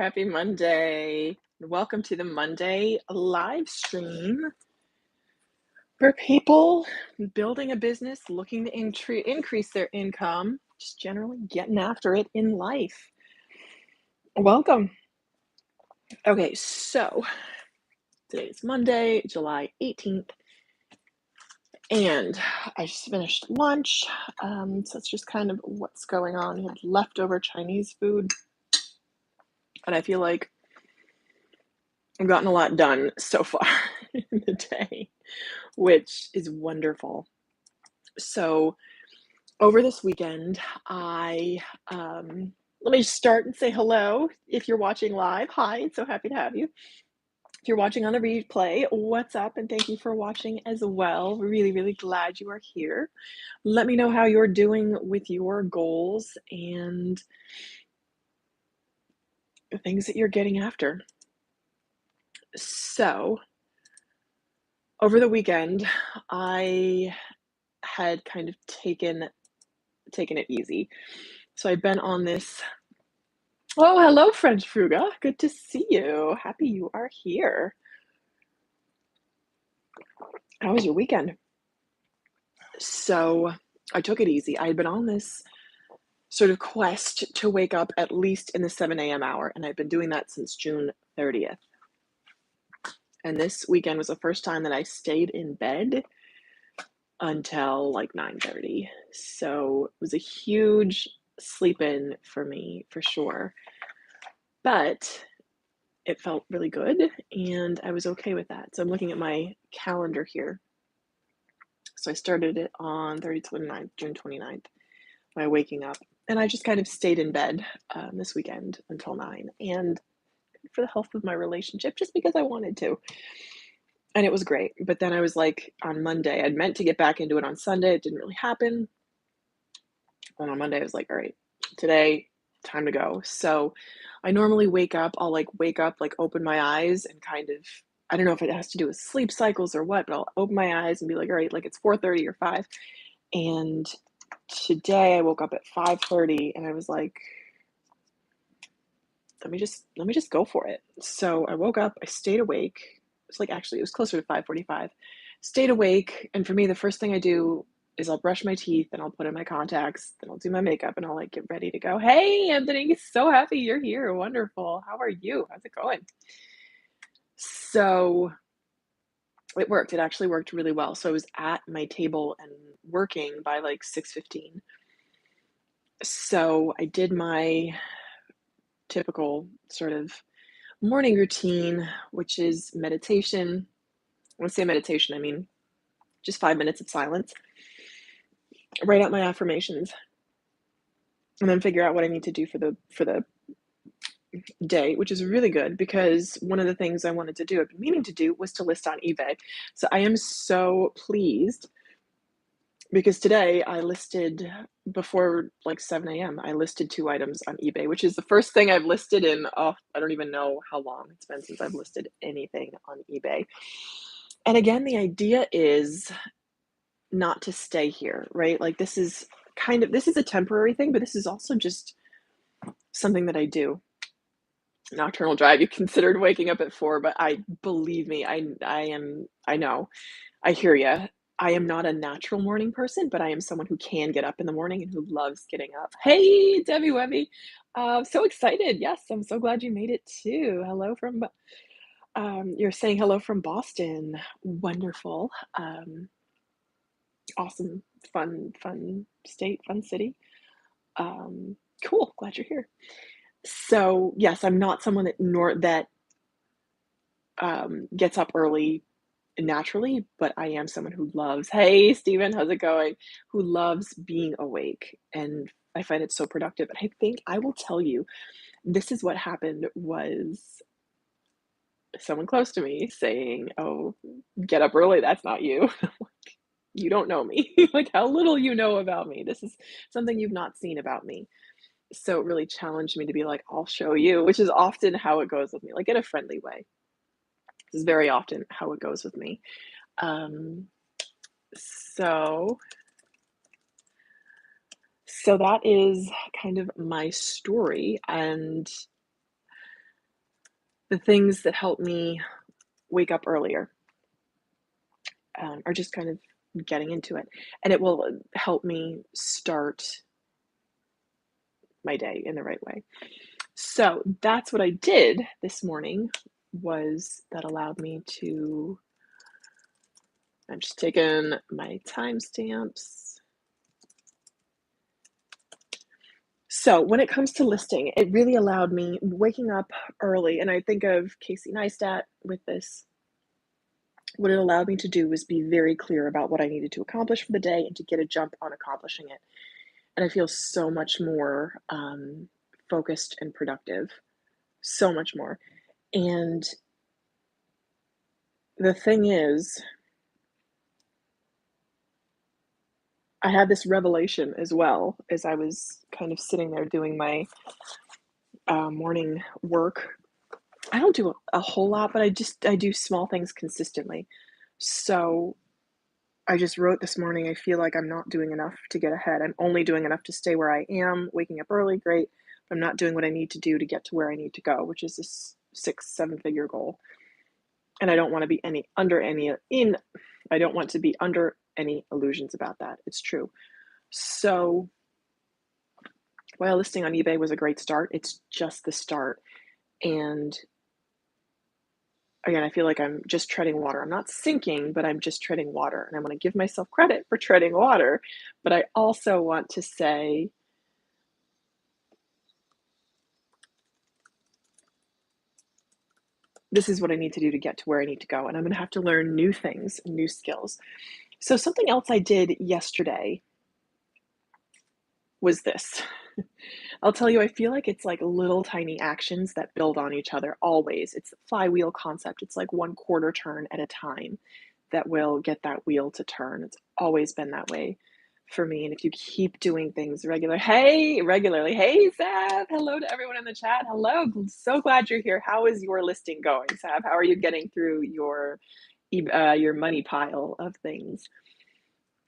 Happy Monday. Welcome to the Monday live stream for people building a business, looking to increase their income, just generally getting after it in life. Welcome. Okay, so today is Monday, July 18th, and I just finished lunch. So it's just kind of what's going on. I had leftover Chinese food, and I feel like I've gotten a lot done so far in the day, which is wonderful. So over this weekend, let me start and say hello. If you're watching live, hi, so happy to have you. If you're watching on the replay, what's up? And thank you for watching as well. Really, really glad you are here. Let me know how you're doing with your goals and the things that you're getting after. So over the weekend, I had kind of taken it easy. So I've been on this. Oh, hello, French Fruga. Good to see you. Happy you are here. How was your weekend? So I took it easy. I had been on this sort of quest to wake up at least in the 7 a.m. hour, and I've been doing that since June 30th. And this weekend was the first time that I stayed in bed until like 9:30. So it was a huge sleep in for me, for sure. But it felt really good, and I was okay with that. So I'm looking at my calendar here. So I started it on June 29th, by waking up. And I just kind of stayed in bed this weekend until 9, and for the health of my relationship, just because I wanted to. And it was great. But then I was like, on Monday, I'd meant to get back into it on Sunday. It didn't really happen. And on Monday, I was like, all right, today, time to go. So I normally I'll wake up, like open my eyes and kind of, I don't know if it has to do with sleep cycles or what, but I'll open my eyes and be like, all right, like it's 4:30 or 5. And today I woke up at 5:30 and I was like, let me just go for it. So I woke up, I stayed awake. It was closer to 5:45. Stayed awake, and for me, the first thing I do is I'll brush my teeth and I'll put in my contacts, then I'll do my makeup and I'll like get ready to go. Hey, Anthony, so happy you're here. Wonderful. How are you? How's it going? So it worked. It actually worked really well. So I was at my table and working by like 6:15. So I did my typical sort of morning routine, which is meditation. When I say meditation, I mean just 5 minutes of silence, write out my affirmations, and then figure out what I need to do for the day, which is really good because one of the things I wanted to do, I've been meaning to do, was to list on eBay. So I am so pleased because today I listed, before like 7 a.m., I listed 2 items on eBay, which is the first thing I've listed in, I don't even know how long it's been since I've listed anything on eBay. And again, the idea is not to stay here, right? Like this is a temporary thing, but this is also just something that I do. Nocturnal drive, you considered waking up at 4, but believe me, I know. I hear you. I am not a natural morning person, but I am someone who can get up in the morning and who loves getting up. Hey, Debbie Webby. So excited. Yes, I'm so glad you made it too. Hello from, you're saying hello from Boston. Wonderful. Awesome. Fun state, fun city. Cool. Glad you're here. So yes, I'm not someone that gets up early naturally, but I am someone who loves, hey, Steven, how's it going? Who loves being awake. And I find it so productive. And I think I will tell you, this is what happened was someone close to me saying, oh, get up early. That's not you. You don't know me. Like how little you know about me. This is something you've not seen about me. So it really challenged me to be like, I'll show you, which is often how it goes with me, like in a friendly way. This is very often how it goes with me. Um, so that is kind of my story. And the things that help me wake up earlier, are just kind of getting into it, and it will help me start my day in the right way. So that's what I did this morning was that allowed me to I'm just taking my timestamps. So when it comes to listing, it really allowed me waking up early, and I think of Casey Neistat with this. What it allowed me to do was be very clear about what I needed to accomplish for the day and to get a jump on accomplishing it. And I feel so much more focused and productive, so much more. And the thing is, I had this revelation as well as I was kind of sitting there doing my morning work. I don't do a whole lot, but I do small things consistently. So I just wrote this morning, I feel like I'm not doing enough to get ahead. I'm only doing enough to stay where I am, waking up early, great. But I'm not doing what I need to do to get to where I need to go, which is this 6, 7 figure goal. And I don't want to be I don't want to be under any illusions about that. It's true. So while listing on eBay was a great start, it's just the start. And again, I feel like I'm just treading water. I'm not sinking, but I'm just treading water. And I want to give myself credit for treading water. But I also want to say, this is what I need to do to get to where I need to go. And I'm going to have to learn new things, new skills. So something else I did yesterday was this. I'll tell you, I feel like it's like little tiny actions that build on each other always. It's the flywheel concept. It's like one quarter turn at a time that will get that wheel to turn. It's always been that way for me. And if you keep doing things regularly, hey, Sav, hello to everyone in the chat. Hello, so glad you're here. How is your listing going, Sav? How are you getting through your money pile of things?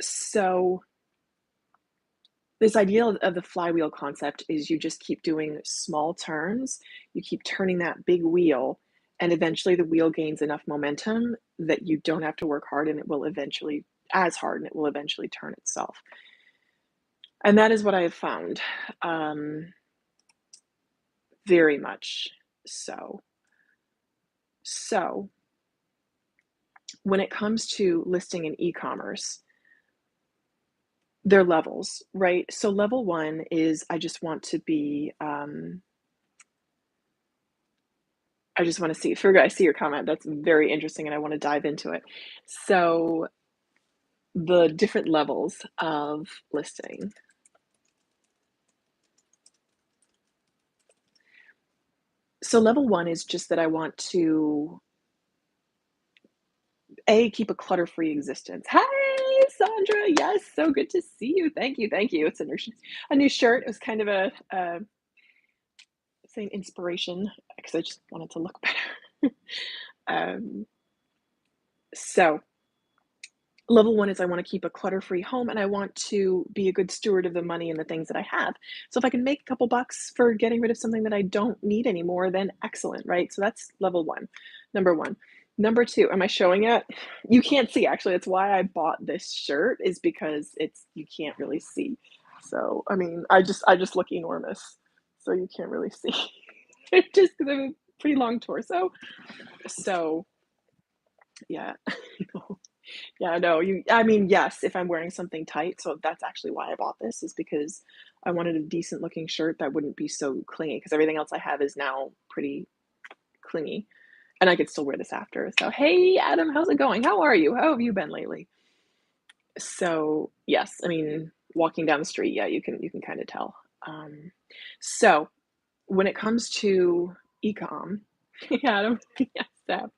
So this idea of the flywheel concept is you just keep doing small turns, you keep turning that big wheel, and eventually the wheel gains enough momentum that you don't have to work hard and it will eventually turn itself. And that is what I have found, very much so. So when it comes to listing in e-commerce, they're levels, right? So level one is I just want to be, I just want to see, Fergus, I see your comment. That's very interesting, and I want to dive into it. So the different levels of listing. So level one is just that I want to keep a clutter-free existence. Hi, Sandra. Yes, so good to see you. Thank you. It's a new shirt. It was kind of a saying inspiration because I just wanted to look better. So level one is I want to keep a clutter-free home and I want to be a good steward of the money and the things that I have. So if I can make a couple bucks for getting rid of something that I don't need anymore, then excellent, right? So that's level one, number one. Number two, am I showing it? You can't see, actually. That's why I bought this shirt, is because you can't really see. So, I mean, I just look enormous. So you can't really see. Just because I have a pretty long torso. So, yeah. Yeah, no, I mean, yes, if I'm wearing something tight, so that's actually why I bought this, is because I wanted a decent looking shirt that wouldn't be so clingy, because everything else I have is now pretty clingy, and I could still wear this after. So, hey, Adam, how's it going? How are you? How have you been lately? So, yes, I mean, walking down the street, yeah, you can kind of tell. So when it comes to ecom, Adam, yes, Steph.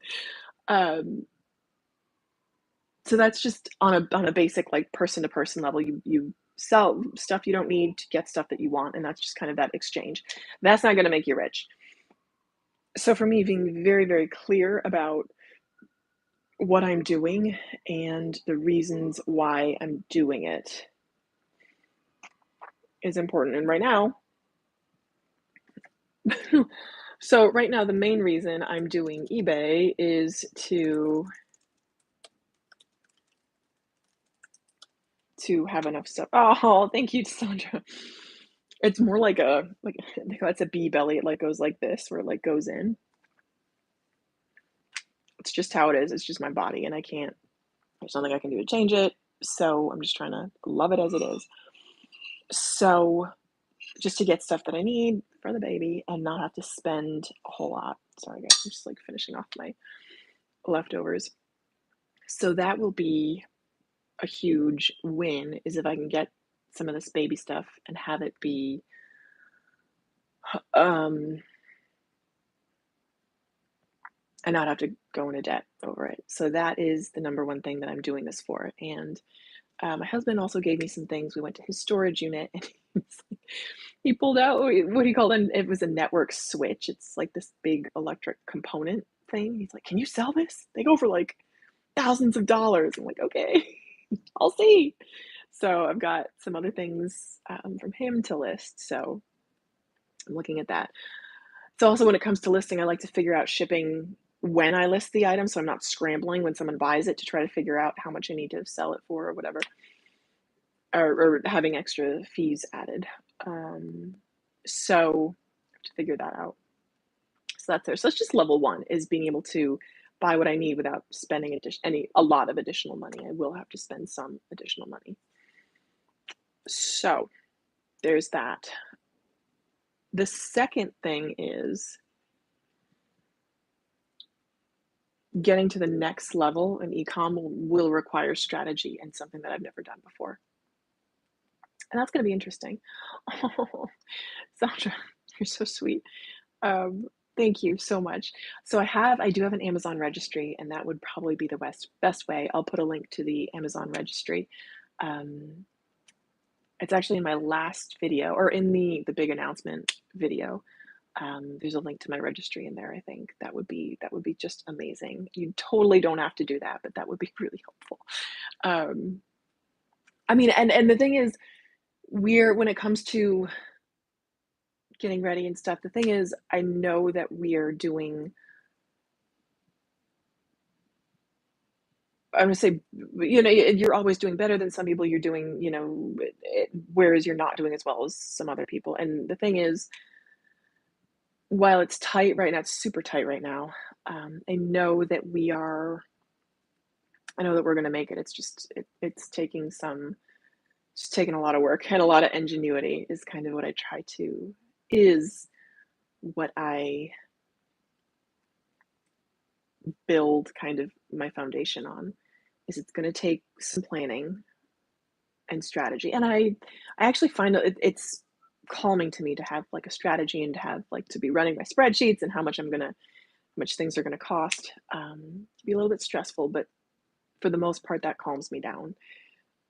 So that's just on a basic, like, person to person level. You sell stuff you don't need to get stuff that you want, and that's just kind of that exchange. That's not going to make you rich. So for me, being very, very clear about what I'm doing and the reasons why I'm doing it is important. And right now, So right now, the main reason I'm doing eBay is to have enough stuff. Oh, thank you, Sandra. It's more like I think that's a bee belly. It like goes like this, where it like goes in. It's just how it is. It's just my body, and there's nothing I can do to change it. So I'm just trying to love it as it is. So just to get stuff that I need for the baby and not have to spend a whole lot. Sorry guys, I'm just like finishing off my leftovers. So that will be a huge win, is if I can get some of this baby stuff and have it be and not have to go into debt over it. So that is the number one thing that I'm doing this for. And my husband also gave me some things. We went to his storage unit, and he pulled out what he called it was a network switch. It's like this big electric component thing. He's like, "Can you sell this? They go for like thousands of dollars." I'm like, "Okay, I'll see." So I've got some other things from him to list. So I'm looking at that. So also when it comes to listing, I like to figure out shipping when I list the item, so I'm not scrambling when someone buys it to try to figure out how much I need to sell it for or whatever, or having extra fees added. So I have to figure that out. So that's there. So it's just level one, is being able to buy what I need without spending a lot of additional money. I will have to spend some additional money. So there's that. The second thing is getting to the next level in ecom will require strategy and something that I've never done before. And that's going to be interesting. Oh, Sandra, you're so sweet. Thank you so much. So I do have an Amazon registry, and that would probably be the best way. I'll put a link to the Amazon registry. It's actually in my last video, or in the big announcement video. There's a link to my registry in there. I think that would be just amazing. You totally don't have to do that, but that would be really helpful. I mean, and the thing is, when it comes to getting ready and stuff, the thing is, I know that we are doing, I'm gonna say, you're always doing better than some people. You're doing, whereas you're not doing as well as some other people. And the thing is, while it's tight right now, it's super tight right now. I know that we're going to make it. It's just, it's taking a lot of work and a lot of ingenuity is kind of what I build kind of my foundation on. Is it's going to take some planning and strategy. And I actually find it's calming to me to have like a strategy, and to have like to be running my spreadsheets and how much things are going to cost. To be a little bit stressful, but for the most part, that calms me down.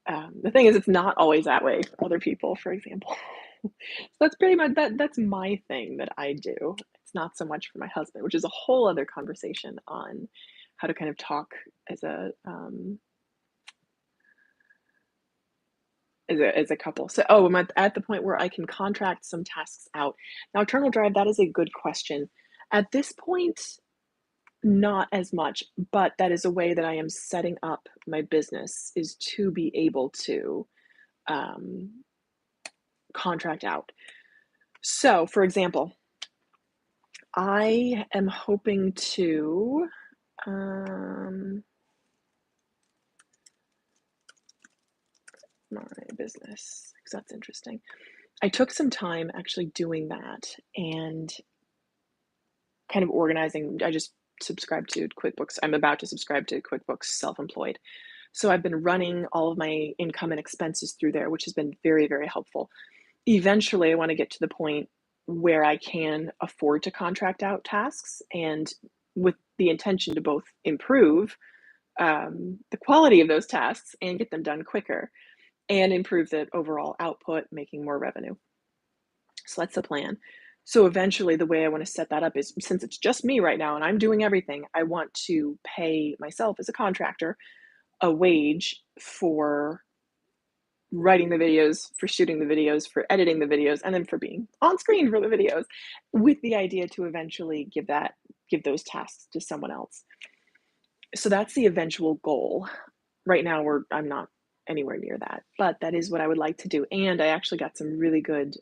The thing is, it's not always that way for other people, for example. So that's pretty much that's my thing that I do. It's not so much for my husband, which is a whole other conversation on how to kind of talk as a couple. So, I'm at the point where I can contract some tasks out. Now, Eternal Drive, that is a good question. At this point, not as much, but that is a way that I am setting up my business, is to be able to contract out. So, for example, I am hoping to my business, because that's interesting. I took some time actually doing that and kind of organizing. I just subscribed to QuickBooks. I'm about to subscribe to QuickBooks Self-Employed. So I've been running all of my income and expenses through there, which has been very, very helpful. Eventually, I want to get to the point where I can afford to contract out tasks, and with the intention to both improve the quality of those tasks and get them done quicker, and improve the overall output, making more revenue. So that's the plan. So eventually, the way I want to set that up is, since it's just me right now and I'm doing everything, I want to pay myself as a contractor a wage for writing the videos, for shooting the videos, for editing the videos, and then for being on screen for the videos, with the idea to eventually give those tasks to someone else. So that's the eventual goal. Right now, I'm not anywhere near that, but that is what I would like to do, and I actually got some really good,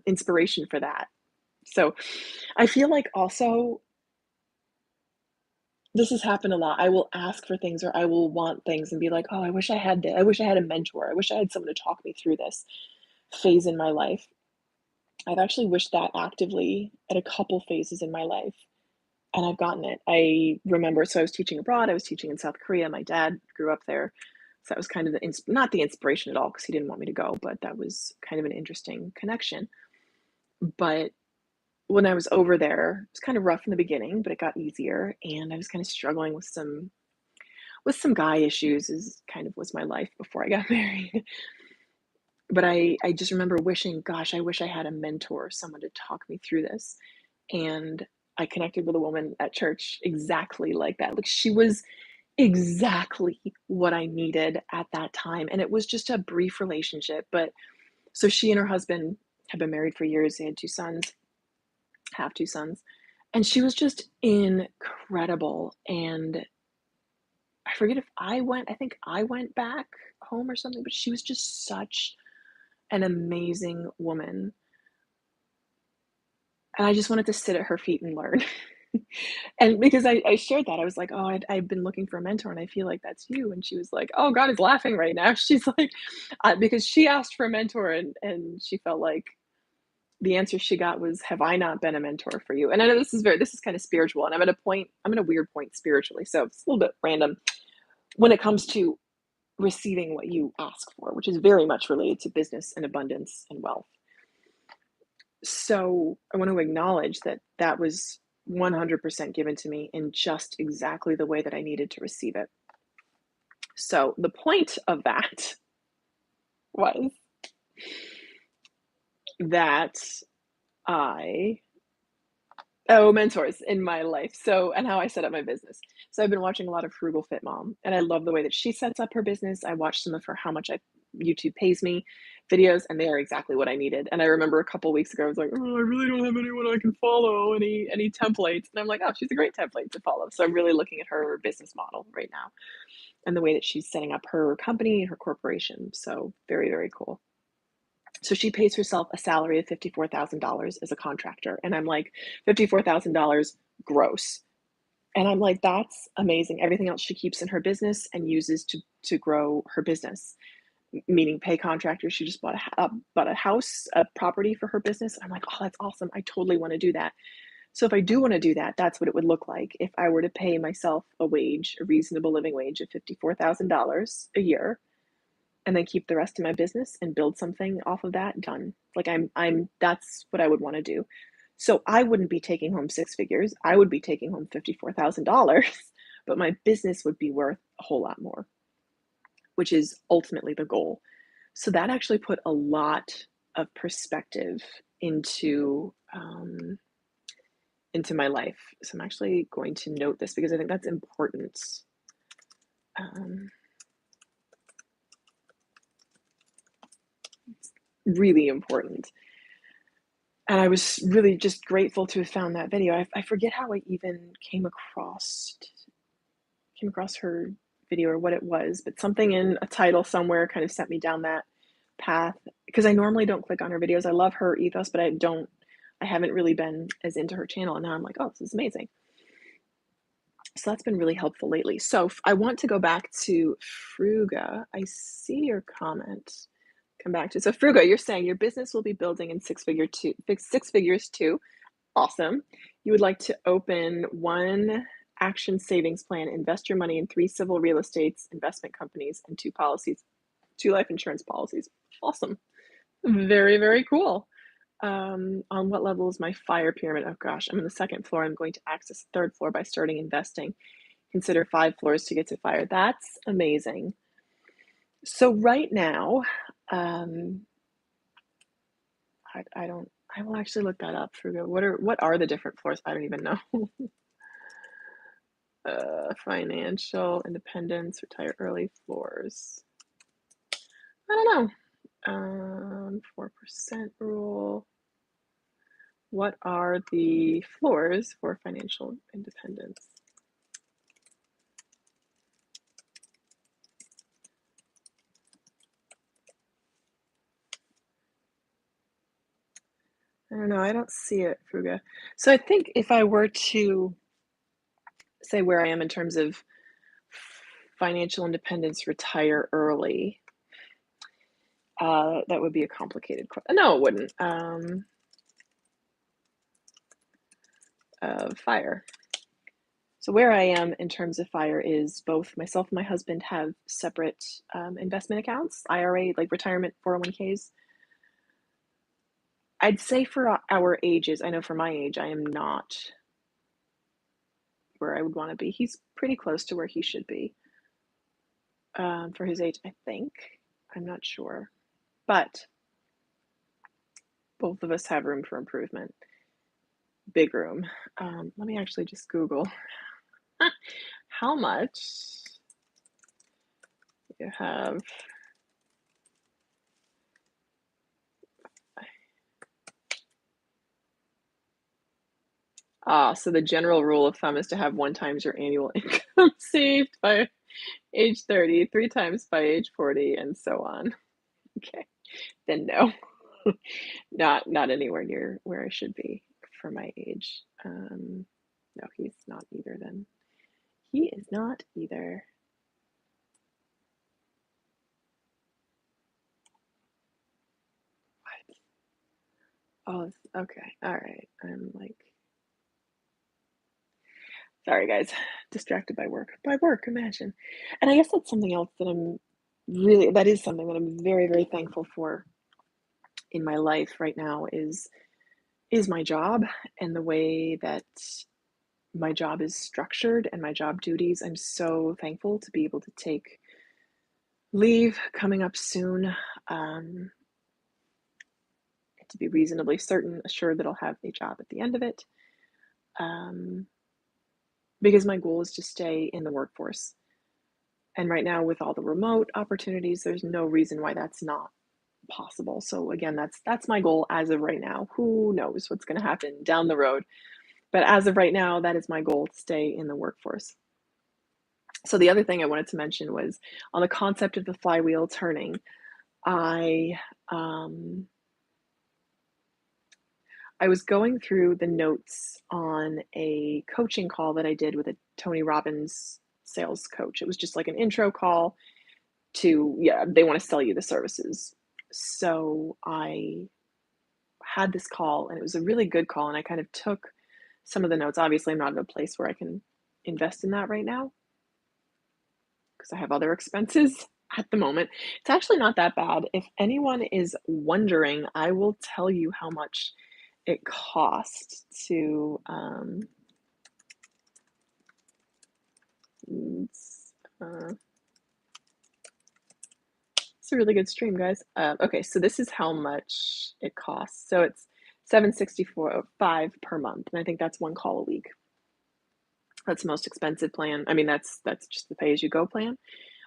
inspiration for that. So, I feel like also this has happened a lot. I will ask for things or I will want things and be like, "Oh, I wish I had I wish I had a mentor. I wish I had someone to talk me through this phase in my life." I've actually wished that actively at a couple phases in my life, and I've gotten it. I remember I was teaching abroad, I was teaching in South Korea, my dad grew up there, so that was kind of not the inspiration at all because he didn't want me to go, but that was kind of an interesting connection. But when I was over there, it was kind of rough in the beginning, but it got easier, and I was kind of struggling with some guy issues is kind of was my life before I got married. But I just remember wishing, gosh, I wish I had a mentor, someone to talk me through this. And I connected with a woman at church exactly like that. Like she was exactly what I needed at that time. And it was just a brief relationship. But so she and her husband had been married for years. They had two sons, have two sons. And she was just incredible. And I forget if I think I went back home or something, but she was just such an amazing woman. And I just wanted to sit at her feet and learn. And because I shared that, I was like, "Oh, I've been looking for a mentor, and I feel like that's you." And she was like, "Oh, God is laughing right now." She's like, because she asked for a mentor, and she felt like the answer she got was, "Have I not been a mentor for you?" And I know this is kind of spiritual, and I'm at a weird point spiritually, so it's a little bit random when it comes to receiving what you ask for, which is very much related to business and abundance and wealth. So I want to acknowledge that that was 100% given to me in just exactly the way that I needed to receive it. So the point of that was that I oh, mentors in my life. So, and how I set up my business. So, I've been watching a lot of Frugal Fit Mom, and I love the way that she sets up her business. I watched some of her How Much I YouTube Pays Me videos, and they are exactly what I needed. And I remember a couple weeks ago, I was like, "Oh, I really don't have anyone I can follow, any templates." And I'm like, "Oh, she's a great template to follow." So, I'm really looking at her business model right now and the way that she's setting up her company, her corporation. So, very, very cool. So she pays herself a salary of $54,000 as a contractor. And I'm like, $54,000 gross. And I'm like, that's amazing. Everything else she keeps in her business and uses to grow her business, meaning pay contractors. She just bought a house, a property for her business. And I'm like, oh, that's awesome. I totally want to do that. So if I do want to do that, that's what it would look like if I were to pay myself a reasonable living wage of $54,000 a year and then keep the rest of my business and build something off of that, done. Like I'm that's what I would want to do. So I wouldn't be taking home six figures. I would be taking home $54,000, but my business would be worth a whole lot more, which is ultimately the goal. So that actually put a lot of perspective into my life. So I'm actually going to note this because I think that's important. Um, really important. And I was really just grateful to have found that video. I forget how I even came across her video or what it was, but something in a title somewhere kind of sent me down that path because I normally don't click on her videos. I love her ethos, but I haven't really been as into her channel. And now I'm like, oh, this is amazing. So that's been really helpful lately. So I want to go back to Fruga. I see your comment. Come back to so Fruga. You're saying your business will be building in six figures too. Awesome. You would like to open one action savings plan, invest your money in three civil real estates, investment companies, and two life insurance policies. Awesome. Very, very cool. On what level is my fire pyramid? Oh gosh, I'm on the second floor. I'm going to access the third floor by starting investing. Consider 5 floors to get to fire. That's amazing. So right now, um, I don't. I will actually look that up. Fruga. What are the different floors? I don't even know. Financial independence, retire early floors. I don't know. 4% rule. What are the floors for financial independence? I don't know. I don't see it, Fuga. So I think if I were to say where I am in terms of financial independence, retire early, that would be a complicated question. No, it wouldn't. Fire. So where I am in terms of fire is both myself and my husband have separate investment accounts, IRA, like retirement 401ks. I'd say for our ages, I know for my age, I am not where I would want to be. He's pretty close to where he should be for his age, I think. I'm not sure. But both of us have room for improvement. Big room. Let me actually just Google how much you have. So the general rule of thumb is to have 1 times your annual income saved by age 30, 3 times by age 40, and so on. Okay, then no, not anywhere near where I should be for my age. No, he's not either then. He is not either. What? Oh, okay, all right. I'm like, sorry guys, distracted by work. By work, imagine. And I guess that's something else that is something that I'm very, very thankful for in my life right now is my job and the way that my job is structured and my job duties. I'm so thankful to be able to take leave coming up soon, to be reasonably assured that I'll have a job at the end of it, because my goal is to stay in the workforce. And right now, with all the remote opportunities, there's no reason why that's not possible. So again, that's my goal as of right now. Who knows what's going to happen down the road? But as of right now, that is my goal, to stay in the workforce. So the other thing I wanted to mention was on the concept of the flywheel turning. I was going through the notes on a coaching call that I did with a Tony Robbins sales coach. It was just like an intro call they want to sell you the services. So I had this call and it was a really good call, and I kind of took some of the notes. Obviously, I'm not at a place where I can invest in that right now because I have other expenses at the moment. It's actually not that bad. If anyone is wondering, I will tell you how much it costs to it's a really good stream, guys. Okay, so this is how much it costs. So it's $764.5 per month, and I think that's 1 call a week. That's the most expensive plan. I mean, that's just the pay-as-you-go plan,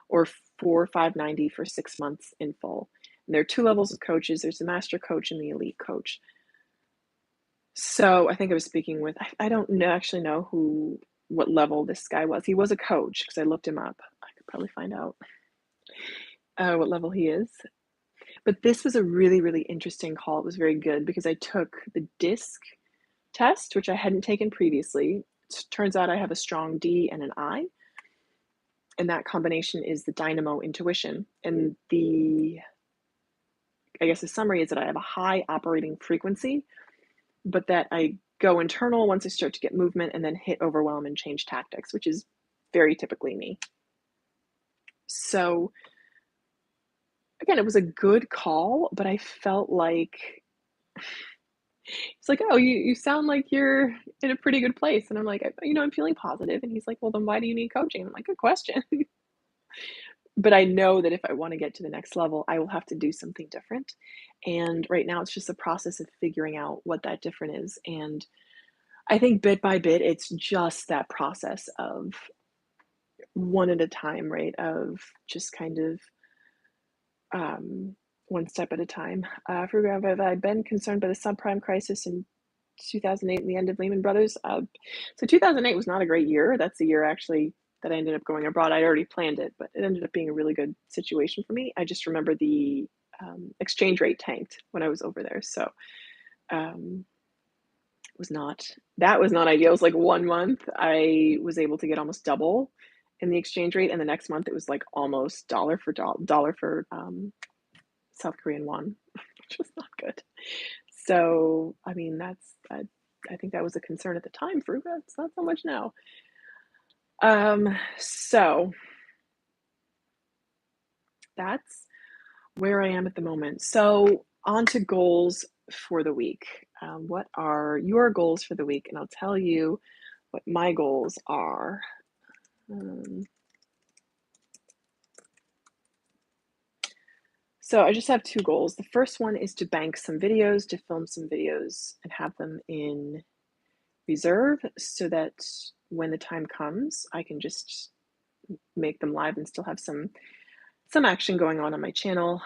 or $4,590 for 6 months in full. And there are 2 levels of coaches. There's the master coach and the elite coach. So I think I was speaking with, I don't actually know what level this guy was. He was a coach because I looked him up. I could probably find out what level he is. But this was a really, really interesting call. It was very good because I took the DISC test, which I hadn't taken previously. It turns out I have a strong D and an I, and that combination is the dynamo intuition. And I guess the summary is that I have a high operating frequency, but that I go internal once I start to get movement and then hit overwhelm and change tactics, which is very typically me. So again, it was a good call, but I felt like he's like, "Oh, you sound like you're in a pretty good place." And I'm like, I'm feeling positive." And he's like, "Well, then why do you need coaching?" I'm like, "Good question." But I know that if I want to get to the next level, I will have to do something different. And right now it's just a process of figuring out what that different is. And I think bit by bit, it's just that process of one at a time, right? Of just kind of one step at a time. For have I been concerned by the subprime crisis in 2008 and the end of Lehman Brothers? So 2008 was not a great year. That's the year actually that I ended up going abroad. I'd already planned it, but it ended up being a really good situation for me. I just remember the exchange rate tanked when I was over there. So that was not ideal. It was like 1 month I was able to get almost double in the exchange rate, and the next month it was like almost dollar for South Korean won, which was not good. So I mean I think that was a concern at the time. For it's not so much now. So that's where I am at the moment. So on to goals for the week. What are your goals for the week? And I'll tell you what my goals are. So I just have 2 goals. The first one is to bank some videos, to film some videos and have them in reserve so that when the time comes, I can just make them live and still have some action going on my channel.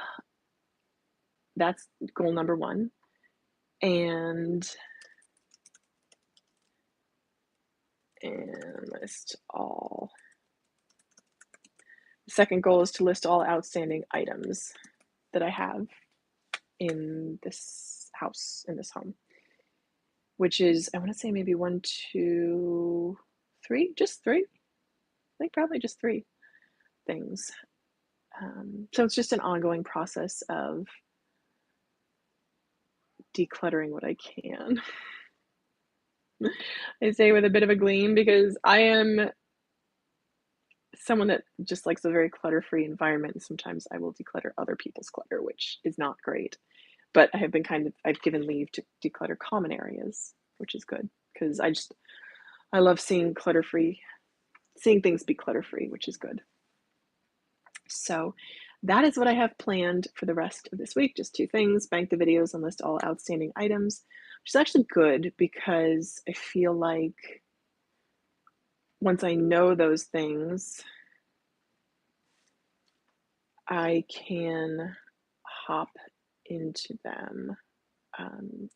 That's goal number 1. And list all. The second goal is to list all outstanding items that I have in this house, in this home, which is, I want to say maybe 1, 2, 3, just 3. I think probably just 3 things. So it's just an ongoing process of decluttering what I can. I say with a bit of a gleam because I am someone that just likes a very clutter-free environment. And sometimes I will declutter other people's clutter, which is not great. But I have been I've given leave to declutter common areas, which is good because I love seeing things be clutter-free, which is good. So that is what I have planned for the rest of this week. Just 2 things: bank the videos and list all outstanding items, which is actually good because I feel like once I know those things, I can hop into them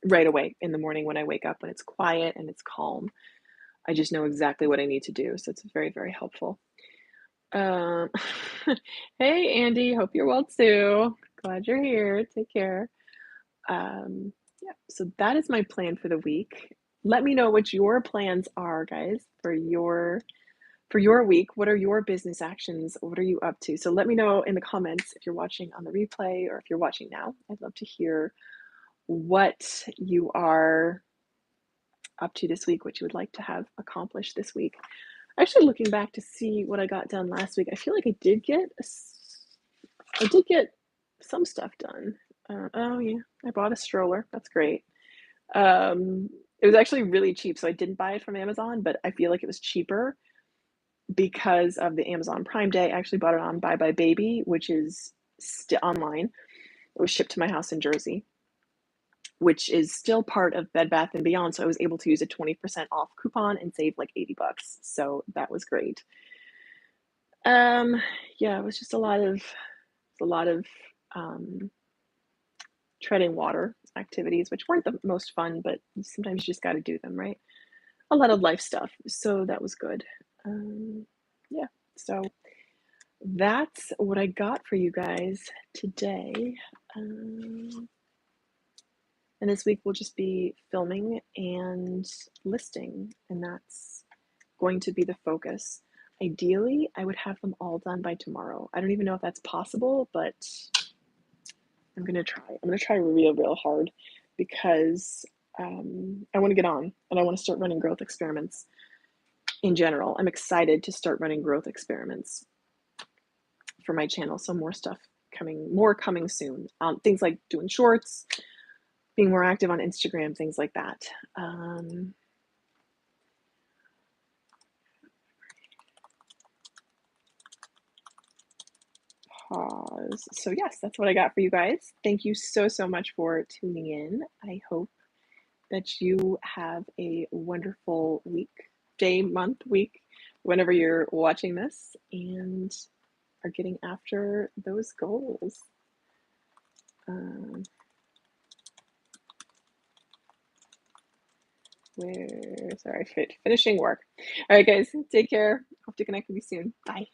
right away in the morning when I wake up, when it's quiet and it's calm. I just know exactly what I need to do. So it's very, very helpful. Hey, Andy, hope you're well too. Glad you're here. Take care. Yeah, so that is my plan for the week. Let me know what your plans are, guys, for your week. What are your business actions? What are you up to? So let me know in the comments if you're watching on the replay or if you're watching now. I'd love to hear what you are up to this week, what you would like to have accomplished this week. Actually, looking back to see what I got done last week, I feel like I did get some stuff done. Oh yeah, I bought a stroller. That's great. It was actually really cheap, so I didn't buy it from Amazon, but I feel like it was cheaper because of the Amazon Prime Day. I actually bought it on Buy Buy Baby, which is online. It was shipped to my house in Jersey, which is still part of Bed Bath & Beyond. So I was able to use a 20% off coupon and save like $80. So that was great. Yeah, it was just a lot of treading water activities, which weren't the most fun, but sometimes you just got to do them, right? A lot of life stuff. So that was good. Yeah, so that's what I got for you guys today. And this week we'll just be filming and listing, and that's going to be the focus. Ideally, I would have them all done by tomorrow. I don't even know if that's possible, but I'm going to try. I'm going to try real hard because I want to get on and I want to start running growth experiments in general. I'm excited to start running growth experiments for my channel. So more coming soon. Things like doing shorts, being more active on Instagram, things like that. Pause. So yes, that's what I got for you guys. Thank you so much for tuning in. I hope that you have a wonderful week, day, month, week, whenever you're watching this, and are getting after those goals. Um, sorry, finishing work. All right, guys, take care. Hope to connect with you soon. Bye.